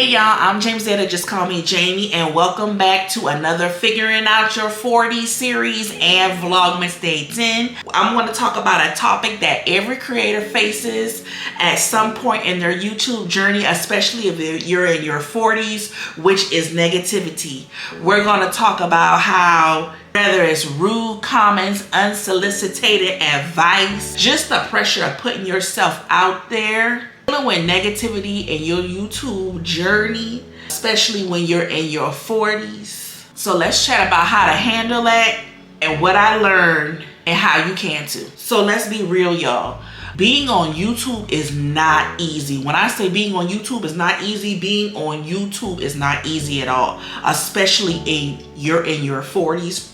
Hey y'all, I'm James Zeta, just call me Jamie, and welcome back to another Figuring Out Your 40 series and Vlogmas Day 10. I'm going to talk about a topic that every creator faces at some point in their YouTube journey, especially if you're in your 40s, which is negativity. We're going to talk about how whether it's rude comments, unsolicited advice, just the pressure of putting yourself out there, dealing with negativity in your YouTube journey, especially when you're in your 40s. So let's chat about how to handle that and what I learned and how you can too. So let's be real, y'all. Being on YouTube is not easy. When I say being on YouTube is not easy, being on YouTube is not easy at all, especially in your 40s.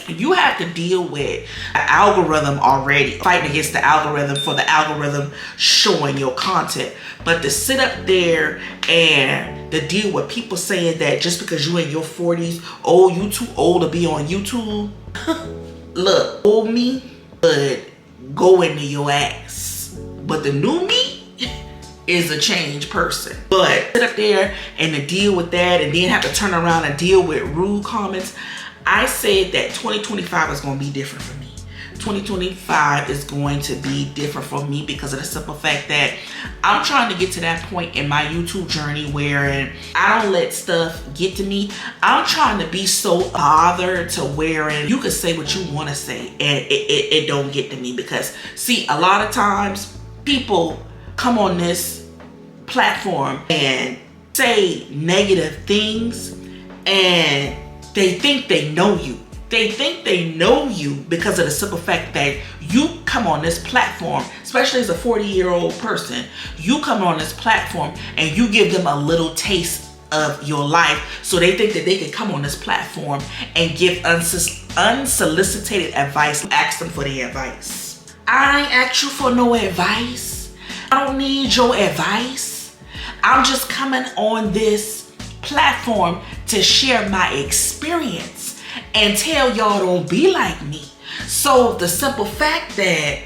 You have to deal with the algorithm already, fighting against the algorithm for the algorithm showing your content. But to sit up there and to deal with people saying that just because you're in your 40s, oh, you too old to be on YouTube. Look, old me would go into your ass. But the new me is a changed person. But sit up there and to deal with that and then have to turn around and deal with rude comments. I said that 2025 is going to be different for me. 2025 is going to be different for me because of the simple fact that I'm trying to get to that point in my YouTube journey where I don't let stuff get to me. I'm trying to be so bothered to where you can say what you want to say and it don't get to me. Because see, a lot of times people come on this platform and say negative things and they think they know you. They think they know you because of the simple fact that you come on this platform, especially as a 40-year-old person, you come on this platform and you give them a little taste of your life. So they think that they can come on this platform and give unsolicited advice, ask them for their advice. I ain't asked you for no advice. I don't need your advice. I'm just coming on this platform to share my experience and tell y'all don't be like me. So the simple fact that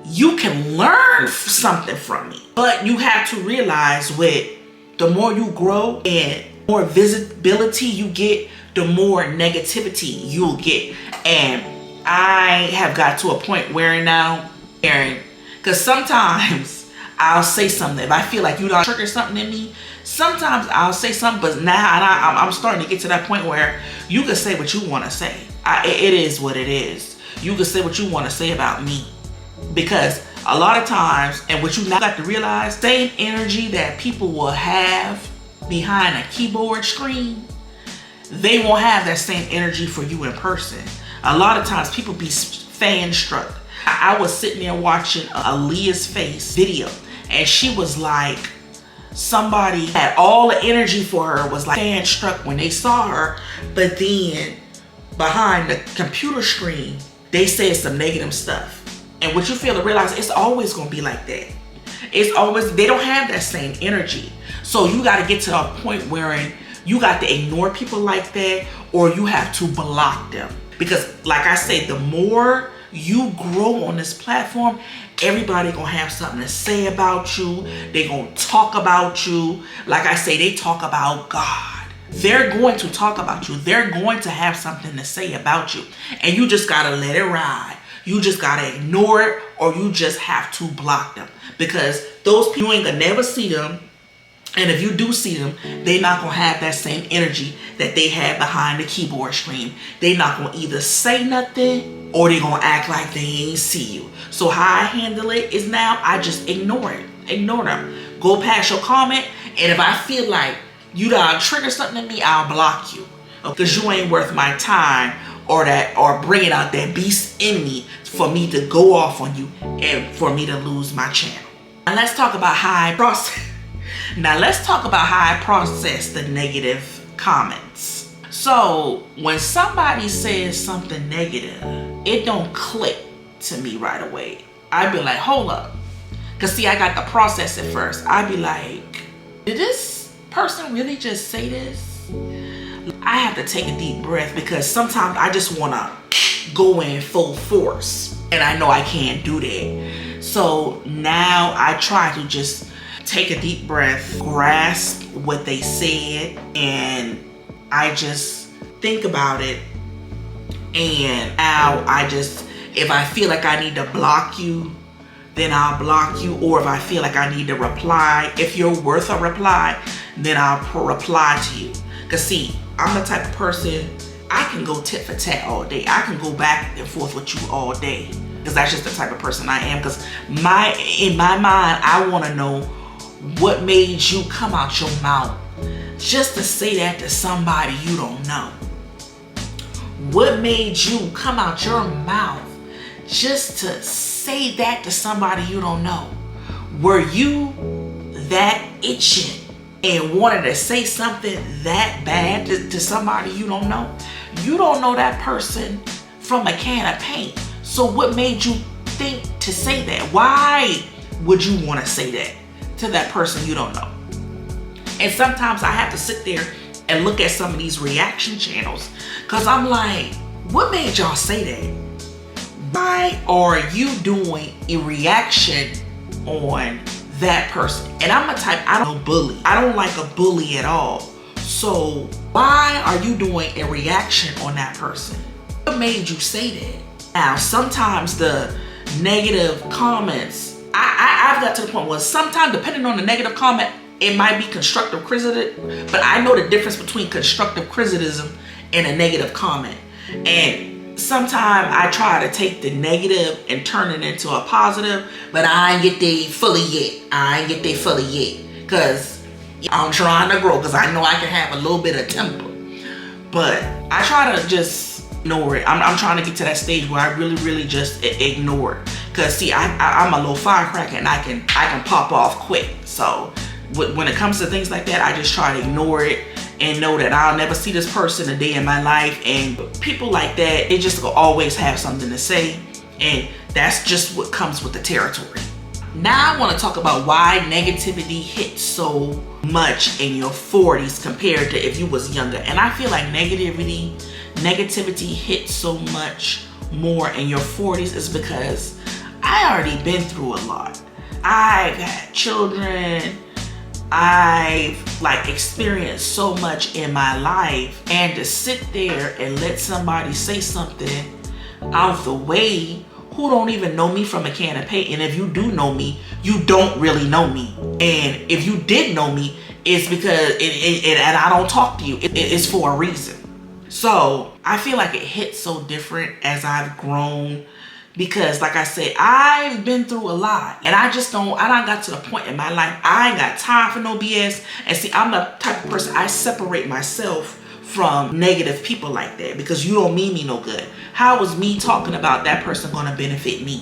you can learn something from me, but you have to realize with the more you grow and more visibility you get, the more negativity you'll get. And I have got to a point where now, because sometimes I'll say something if I feel like you don't trigger something in me. Sometimes I'll say something, but now I'm starting to get to that point where you can say what you want to say. It is what it is. You can say what you want to say about me. Because a lot of times, and what you now got to realize, same energy that people will have behind a keyboard screen, they won't have that same energy for you in person. A lot of times people be fan struck. I was sitting there watching Aaliyah's Face video, and she was like, somebody had all the energy for her, was like fan struck when they saw her, but then behind the computer screen they said some negative stuff. And what you feel to realize, it's always going to be like that. It's always, they don't have that same energy. So you got to get to a point where you got to ignore people like that, or you have to block them. Because like I said, the more you grow on this platform, everybody gonna have something to say about you. They gonna talk about you. Like I say, they talk about God. They're going to talk about you. They're going to have something to say about you. And you just gotta let it ride. You just gotta ignore it, or you just have to block them. Because those people, you ain't gonna never see them. And if you do see them, they're not going to have that same energy that they had behind the keyboard screen. They're not going to either say nothing or they're going to act like they ain't see you. So how I handle it is now I just ignore it. Ignore them. Go past your comment. And if I feel like you done trigger something in me, I'll block you. Because you ain't worth my time or bringing out that beast in me for me to go off on you and for me to lose my channel. And let's talk about how I process. Now let's talk about how I process the negative comments. So when somebody says something negative, it don't click to me right away. I'd be like, hold up. Because see, I got to process it first. I'd be like, did this person really just say this? I have to take a deep breath because sometimes I just want to go in full force. And I know I can't do that. So now I try to just take a deep breath, grasp what they said, and I just think about it. And now if I feel like I need to block you, then I'll block you. Or if I feel like I need to reply, if you're worth a reply, then I'll reply to you. Because see, I'm the type of person, I can go tit for tat all day. I can go back and forth with you all day. Because that's just the type of person I am. Because in my mind, I want to know what made you come out your mouth just to say that to somebody you don't know. What made you come out your mouth just to say that to somebody you don't know? Were you that itching and wanted to say something that bad to somebody you don't know? You don't know that person from a can of paint. So what made you think to say that? Why would you want to say that to that person you don't know? And sometimes I have to sit there and look at some of these reaction channels, because I'm like, what made y'all say that? Why are you doing a reaction on that person? And I'm a type, I don't bully. I don't like a bully at all. So why are you doing a reaction on that person? What made you say that? Now, sometimes the negative comments, I've got to the point where sometimes, depending on the negative comment, it might be constructive criticism, but I know the difference between constructive criticism and a negative comment. And sometimes I try to take the negative and turn it into a positive, but I ain't get there fully yet. Because I'm trying to grow, because I know I can have a little bit of temper. But I try to just ignore it. I'm trying to get to that stage where I really just ignore it. Because see, I'm a little firecracker and I can pop off quick. So when it comes to things like that, I just try to ignore it and know that I'll never see this person a day in my life. And people like that, they just always have something to say. And that's just what comes with the territory. Now I want to talk about why negativity hits so much in your 40s compared to if you was younger. And I feel like negativity hits so much more in your 40s is because I already been through a lot. I've had children. I've experienced so much in my life, and to sit there and let somebody say something out the way who don't even know me from a can of paint. And if you do know me, you don't really know me. And if you did know me, it's because and I don't talk to you. It's for a reason. So I feel like it hits so different as I've grown. Because like I said, I've been through a lot, and I done got to the point in my life, I ain't got time for no BS. And see, I'm the type of person, I separate myself from negative people like that, because you don't mean me no good. How is me talking about that person gonna benefit me?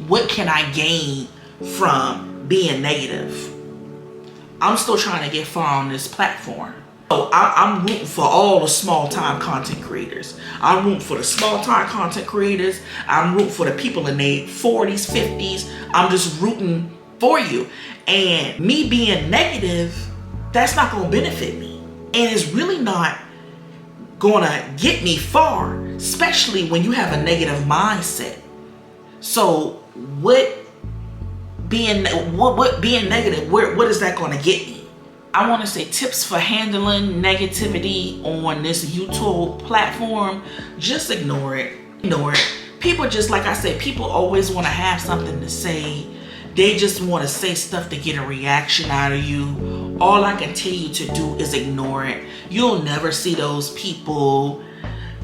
What can I gain from being negative? I'm still trying to get far on this platform. So I'm rooting for all the small-time content creators. I'm rooting for the small-time content creators. I'm rooting for the people in their 40s, 50s. I'm just rooting for you. And me being negative, that's not going to benefit me. And it's really not going to get me far, especially when you have a negative mindset. So what being negative, what is that going to get me? I want to say tips for handling negativity on this YouTube platform. Just ignore it. People just, like I said, people always want to have something to say. They just want to say stuff to get a reaction out of you. All I can tell you to do is ignore it. You'll never see those people.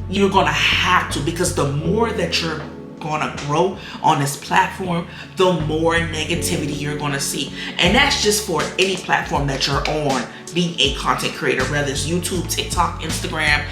You're going to have to, because the more that you're going to grow on this platform, the more negativity you're going to see. And that's just for any platform that you're on, being a content creator, whether it's YouTube, TikTok, Instagram,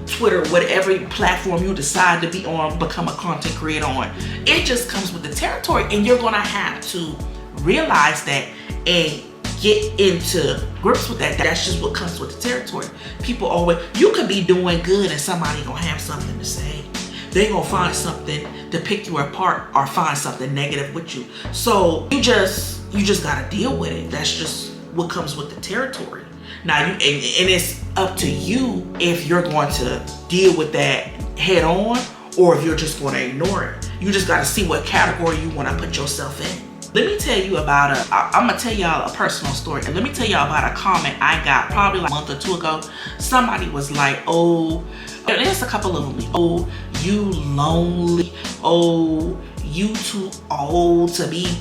Twitter, whatever platform you decide to be on, become a content creator on. It just comes with the territory, and you're going to have to realize that and get into grips with that. That's just what comes with the territory. People always, you could be doing good and somebody gonna have something to say. They gonna find something to pick you apart or find something negative with you. So you just gotta deal with it. That's just what comes with the territory. Now and it's up to you if you're going to deal with that head on or if you're just going to ignore it. You just gotta see what category you want to put yourself in. Let me tell you about I'm gonna tell y'all a personal story. And let me tell y'all about a comment I got probably like a month or two ago. Somebody was like, oh, there's a couple of them. Oh, you lonely. Oh, you too old to be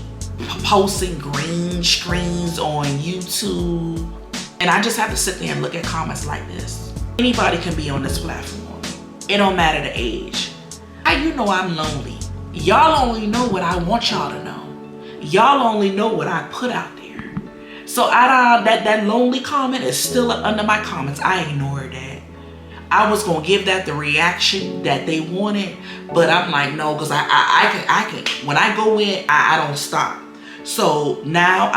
posting green screens on YouTube. And I just have to sit there and look at comments like this. Anybody can be on this platform. It don't matter the age. How you know I'm lonely? Y'all only know what I want y'all to know. Y'all only know what I put out there. So that lonely comment is still under my comments. I ignored that. I was gonna give that the reaction that they wanted, but I'm like, no, because I can when I go in, I don't stop. So now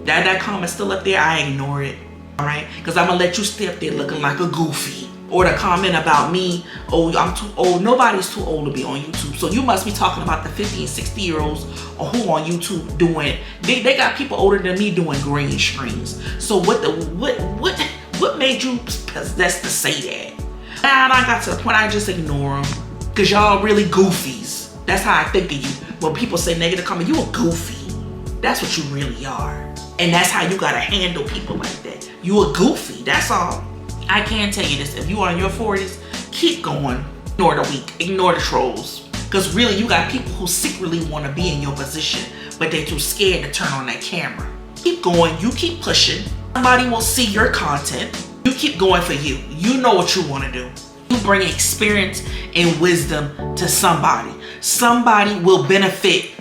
that comment's still up there, I ignore it. All right, because I'm gonna let you stay up there looking like a goofy. Or the comment about me, oh, I'm too old. Nobody's too old to be on YouTube. So you must be talking about the 50 and 60 year olds who on YouTube doing, they got people older than me doing green screens. So what made you possessed to say that? And I got to the point I just ignore them. Cause y'all really goofies. That's how I think of you. When people say negative comment, you a goofy. That's what you really are. And that's how you gotta handle people like that. You a goofy, that's all. I can tell you this, if you are in your 40s, keep going. Ignore the weak, ignore the trolls. Because really, you got people who secretly want to be in your position, but they're too scared to turn on that camera. Keep going, you keep pushing. Somebody will see your content. You keep going for you. You know what you want to do. You bring experience and wisdom to somebody. Somebody will benefit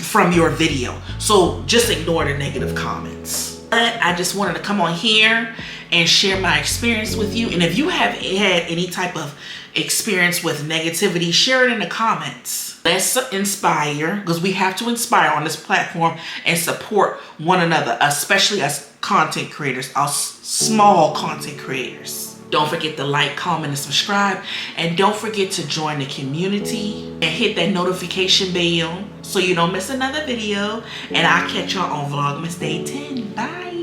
from your video. So just ignore the negative comments. But I just wanted to come on here and share my experience with you. And if you have had any type of experience with negativity, share it in the comments. Let's inspire, because we have to inspire on this platform and support one another, especially as content creators, us small content creators. Don't forget to like, comment, and subscribe. And don't forget to join the community and hit that notification bell so you don't miss another video. And I'll catch y'all on Vlogmas Day 10. Bye.